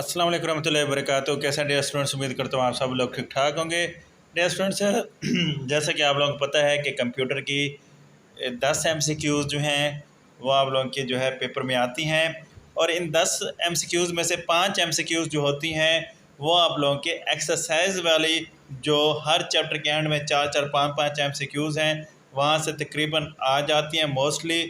अस्सलाम वालेकुम रहमतुल्लाहि व बरकातहू। कैसे डियर स्टूडेंट्स, उम्मीद करता हूँ आप सब लोग ठीक ठाक होंगे। डियर स्टूडेंट्स, जैसा कि आप लोगों को पता है कि कंप्यूटर की 10 MCQs जो हैं वो आप लोगों के जो है पेपर में आती हैं, और इन 10 MCQs में से 5 MCQs जो होती हैं वो आप लोगों के एक्सरसाइज वाली, जो हर चैप्टर के एंड में 4-4, 5-5 MCQs हैं, वहाँ से तकरीबन आ जाती हैं। मोस्टली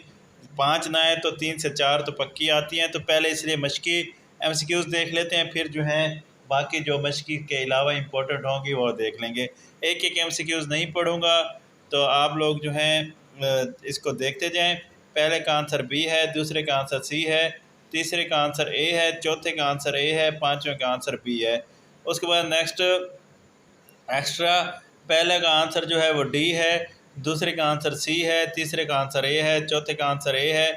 5 ना आए तो 3 से 4 तो पक्की आती हैं। तो पहले इसलिए मशकी MCQs देख लेते हैं, फिर जो है बाकी जो मशकी के अलावा इम्पोर्टेंट होंगी वो देख लेंगे। एक एक MCQs नहीं पढ़ूँगा, तो आप लोग जो हैं इसको देखते जाएं। पहले का आंसर बी है, दूसरे का आंसर सी है, तीसरे का आंसर ए है, चौथे का आंसर ए है, पाँचवें का आंसर बी है। उसके बाद नेक्स्ट एक्स्ट्रा, पहले का आंसर जो है वो डी है, दूसरे का आंसर सी है, तीसरे का आंसर ए है, चौथे का आंसर ए है,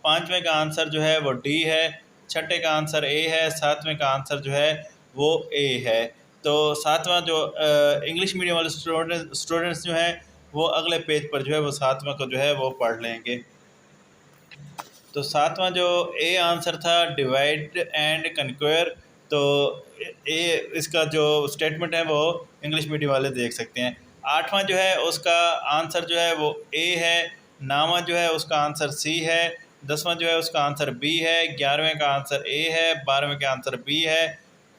पाँचवें का आंसर जो है वो डी है, छठे का आंसर ए है, सातवें का आंसर जो है वो ए है। तो सातवां जो इंग्लिश मीडियम वाले स्टूडेंट्स जो हैं वो अगले पेज पर जो है वो सातवां को जो है वो पढ़ लेंगे। तो सातवां जो ए आंसर था, डिवाइड एंड कन्क्वेयर, तो ए इसका जो स्टेटमेंट है वो इंग्लिश मीडियम वाले देख सकते हैं। आठवां जो है उसका आंसर जो है वो ए है, नौवां जो है उसका आंसर सी है, 10वां जो है उसका आंसर बी है, 11वें का आंसर ए है, 12वें का आंसर बी है,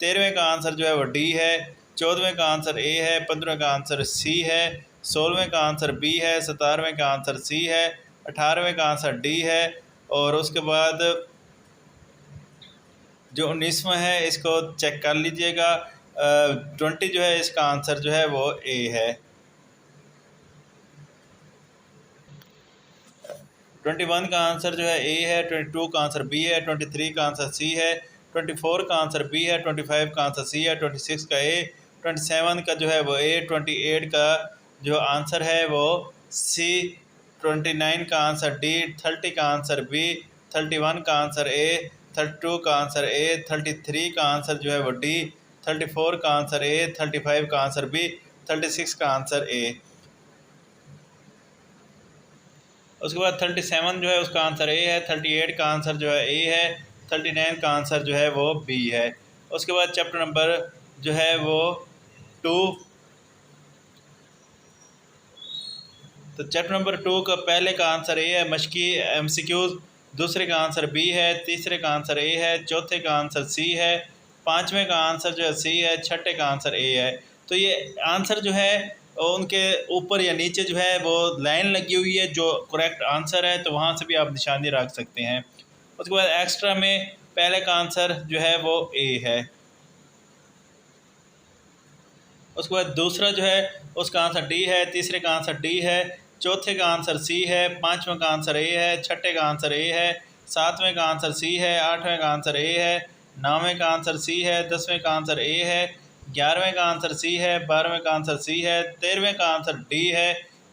13वें का आंसर जो है वो डी है, 14वें का आंसर ए है, 15वें का आंसर सी है, 16वें का आंसर बी है, 17वें का आंसर सी है, 18वें का आंसर डी है, और उसके बाद जो 19वां है इसको चेक कर लीजिएगा। 20 जो है इसका आंसर जो है वो ए है। 21 का आंसर जो है ए है, 22 का आंसर बी है, 23 का आंसर सी है, 24 का आंसर बी है, 25 का आंसर सी है, 26 का ए, 27 का जो है वो ए, 28 का जो आंसर है वो सी, 29 का आंसर डी, 30 का आंसर बी, 31 का आंसर ए, 32 का आंसर ए, 33 का आंसर जो है वो डी, 34 का आंसर ए, 35 का आंसर बी, 36 का आंसर ए। उसके बाद 37 जो है उसका आंसर ए है, 38 का आंसर जो है ए है, 39 का आंसर जो है वो बी है। उसके बाद चैप्टर नंबर जो है वो 2, तो चैप्टर नंबर 2 का पहले का आंसर ए है, मशकी MCQs, दूसरे का आंसर बी है, तीसरे का आंसर ए है, चौथे का आंसर सी है, पाँचवें का आंसर जो है सी है, छठे का आंसर ए है। तो ये आंसर जो है उनके ऊपर या नीचे जो है वो लाइन लगी हुई है, जो करेक्ट आंसर है, तो वहाँ से भी आप निशानी रख सकते हैं। उसके बाद एक्स्ट्रा में पहले का आंसर जो है वो ए है। उसके बाद दूसरा जो है उसका आंसर डी है, तीसरे का आंसर डी है, चौथे का आंसर सी है, पाँचवें का आंसर ए है, छठे का आंसर ए है, सातवें का आंसर सी है, आठवें का आंसर ए है, नौवें का आंसर सी है, 10वें का आंसर ए है, 11वें का आंसर सी है, 12वें का आंसर सी है, 13वें का आंसर डी है,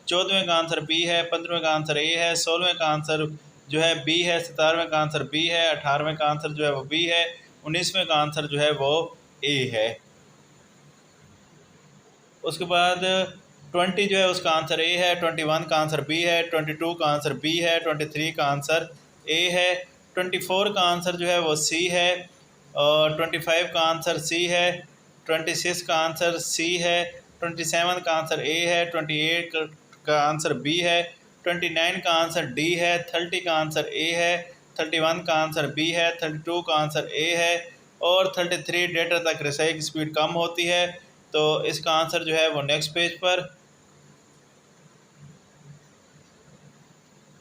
14वें का आंसर बी है, 15वें का आंसर ए है, 16वें का आंसर जो है बी है, 17वें का आंसर बी है, 18वें का आंसर जो है वो बी है, 19वें का आंसर जो है वो ए है। उसके बाद 20 जो है उसका आंसर ए है, 21 का आंसर बी है, 22 का आंसर बी है, 23 का आंसर ए है, 24 का आंसर जो है वो सी है, और 25 का आंसर सी है, 26 का आंसर सी है, 27 का आंसर ए है, 28 का आंसर बी है, 29 का आंसर डी है, 30 का आंसर ए है, 31 का आंसर बी है, 32 का आंसर ए है, और 33 डेटा तक रसाई की स्पीड कम होती है। तो इसका आंसर जो है वो नेक्स्ट पेज पर,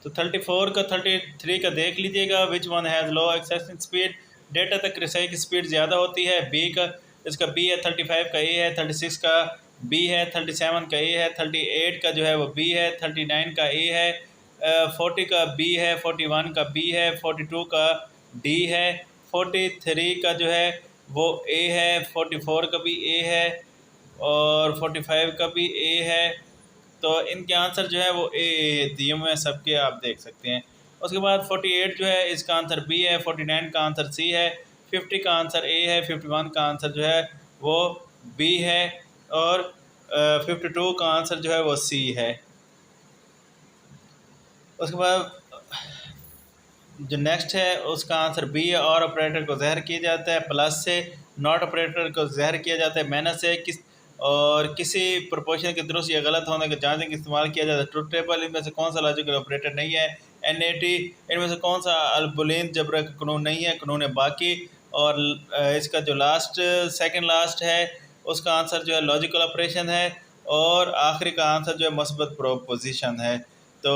तो 34 का 33 का देख लीजिएगा, which one has low accessing speed, data तक रसाई की स्पीड ज़्यादा होती है। बी का इसका बी है, 35 का ए है, 36 का बी है, 37 का ए है, 38 का जो है वो बी है, 39 का ए है, 40 का बी है, 41 का बी है, 42 का डी है, 43 का जो है वो ए है, 44 का भी ए है, और 45 का भी ए है। तो इनके आंसर जो है वो ए दिए हुए हैं सबके, आप देख सकते हैं। उसके बाद 48 जो है इसका आंसर बी है, 49 का आंसर सी है, 50 का आंसर ए है, 51 का आंसर जो है वो बी है, और 52 का आंसर जो है वो सी है। उसके बाद जो नेक्स्ट है उसका आंसर बी है, और ऑपरेटर को ज़हर किया जाता है प्लस से, नॉट ऑपरेटर को ज़हर किया जाता है माइनस से, और किसी प्रोपोर्शन के दुरुस्त या गलत होने के जांचने के इस्तेमाल किया जाता है ट्रुथ टेबल। इनमें से कौन सा लॉजिकल ऑपरेटर नहीं है? NAT। इनमें से कौन सा बुलियन जबर का कानून नहीं है? कानून बाकी। और इसका जो लास्ट सेकंड लास्ट है उसका आंसर जो है लॉजिकल ऑपरेशन है, और आखिरी का आंसर जो है मस्बत प्रोपोजिशन है। तो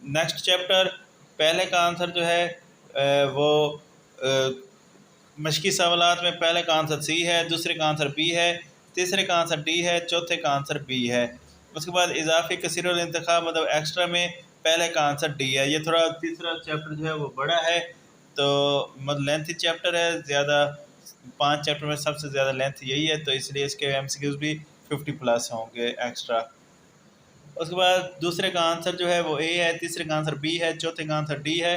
नेक्स्ट चैप्टर, पहले का आंसर जो है वो मशकी सवालात में पहले का आंसर सी है, दूसरे का आंसर बी है, तीसरे का आंसर डी है, चौथे का आंसर बी है। उसके बाद इजाफी कसीरुल इंतखाब मतलब एक्स्ट्रा में पहले का आंसर डी है। ये थोड़ा तीसरा चैप्टर जो है वो बड़ा है, तो मतलब लेंथी चैप्टर है ज़्यादा, 5 चैप्टर में सबसे ज़्यादा लेंथ यही है, तो इसलिए इसके MCQs भी 50+ होंगे एक्स्ट्रा। उसके बाद दूसरे का आंसर जो है वो ए है, तीसरे का आंसर बी है, चौथे का आंसर डी है,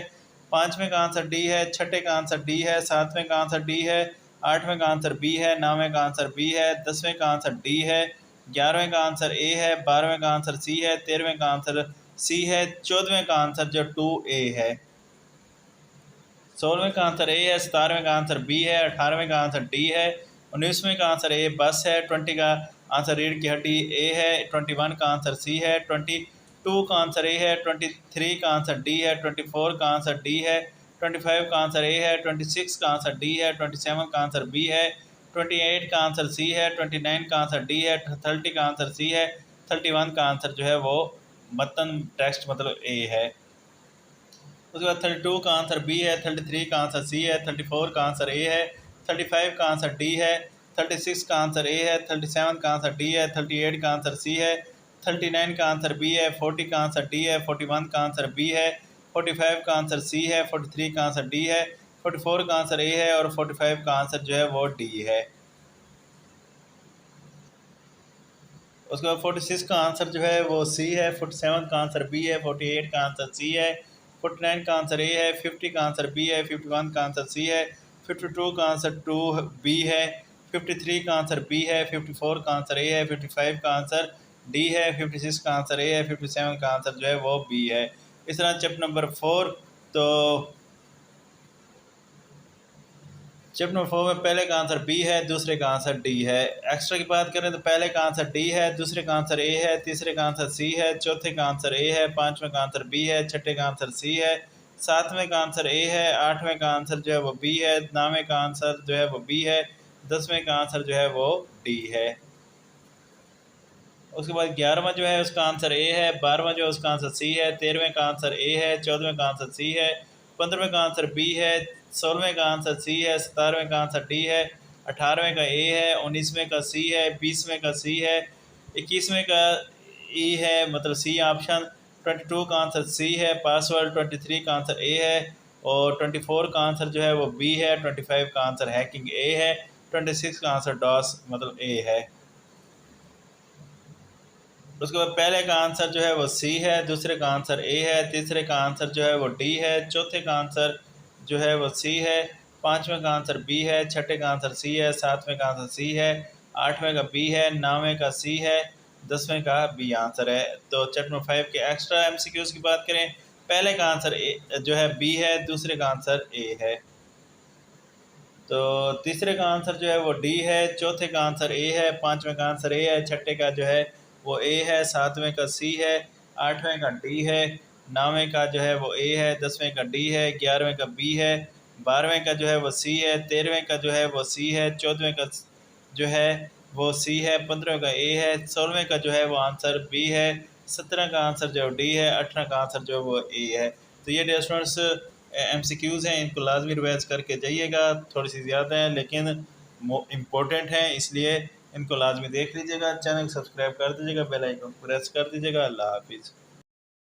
पाँचवें का आंसर डी है, छठे का आंसर डी है, सातवें का आंसर डी है, आठवें का आंसर बी है, नौवें का आंसर बी है, 10वें का आंसर डी है, 11वें का आंसर ए है, 12वें का आंसर सी है, 13वें का आंसर सी है, 14वें का आंसर जो 2A है, 16वें का आंसर ए है, 17वें का आंसर बी है, 18वें का आंसर डी है, 19वें का आंसर ए बस है, 20 का आंसर रीढ़ की हड्डी ए है, 21 का आंसर सी है, 22 का आंसर ए है, 23 का आंसर डी है, 24 का आंसर डी है, 25 का आंसर ए है, 26 का आंसर डी है, 27 का आंसर बी है, 28 का आंसर सी है, 29 का आंसर डी है, 30 का आंसर सी है, 31 का आंसर जो है वो मतन टेक्स्ट मतलब ए है। उसके बाद 32 का आंसर बी है, 33 का आंसर सी है, 34 का आंसर ए है, 35 का आंसर डी है, 36 का आंसर ए है, 37 का आंसर डी है, 38 का आंसर सी है, 39 का आंसर बी है, 40 का आंसर डी है, 41 का आंसर बी है, 45 का आंसर सी है, 43 का आंसर डी है, 44 का आंसर ए है, और 45 का आंसर जो है वो डी है। उसके बाद 46 का आंसर जो है वो सी है, 47 का आंसर बी है, 48 का आंसर सी है, 49 का आंसर ए है, 50 का आंसर बी है, 51 का आंसर सी है, 52 का आंसर 2B है, 53 का आंसर बी है, 54 का आंसर ए है, 55 का आंसर डी है, 56 का आंसर ए है, 57 का आंसर जो है वो बी है। इस तरह चैप्टर नंबर 4, तो चैप्टर नंबर 4 में पहले का आंसर बी है, दूसरे का आंसर डी है। एक्स्ट्रा की बात करें तो पहले का आंसर डी है, दूसरे का आंसर ए है, तीसरे का आंसर सी है, चौथे का आंसर ए है, पाँचवें का आंसर बी है, छठे का आंसर सी है, सातवें का आंसर ए है, आठवें का आंसर जो है वो बी है, नौवें का आंसर जो है वो बी है, 10वें का आंसर जो है वो डी है। उसके बाद 11वां जो है उसका आंसर ए है, 12वां जो है उसका आंसर सी है, 13वें का आंसर ए है, 14वें का आंसर सी है, 15वें का आंसर बी है, 16वें का आंसर सी है, 17वें का आंसर डी है, 18वें का ए है, 19वें का सी है, 20वें का सी है, 21वें का ई है मतलब सी ऑप्शन, 22 का आंसर सी है पासवर्ड, 23 का आंसर ए है, और 24 का आंसर जो है वो बी है, 25 का आंसर हैकिंग ए है, 26 का आंसर डॉस मतलब ए है। उसके बाद पहले का आंसर जो है वो सी है, दूसरे का आंसर ए है, तीसरे का आंसर जो है वो डी है, चौथे का आंसर जो है वो सी है, पाँचवें का आंसर बी है, छठे का आंसर सी है, सातवें का आंसर सी है, आठवें का बी है, नौवें का सी है, 10वें का बी आंसर है। तो चैप्टर नंबर 5 के एक्स्ट्रा MCQs की बात करें, पहले का आंसर ए जो है बी है, दूसरे का आंसर ए है, तो तीसरे का आंसर जो है वो डी है, चौथे का आंसर ए है, पाँचवें का आंसर ए है, छठे का जो है वो ए है, सातवें का सी है, आठवें का डी है, नौवें का जो है वो ए है, 10वें का डी है, 11वें का बी है, 12वें का जो है वो सी है, 13वें का जो है वो सी है, 14वें का जो है वो सी है, 15वें का ए है, 16वें का जो है वो आंसर बी है, 17वें का आंसर जो डी है, 18वें का आंसर जो वो ए है। तो ये डियर स्टूडेंट्स MCQs हैं, इनको लाजमी रिवाइज करके जाइएगा, थोड़ी सी ज़्यादा है लेकिन इम्पोर्टेंट हैं, इसलिए इनको लाजमी देख लीजिएगा। चैनल सब्सक्राइब कर दीजिएगा, बेल आइकन प्रेस कर दीजिएगा। अल्लाह हाफिज़।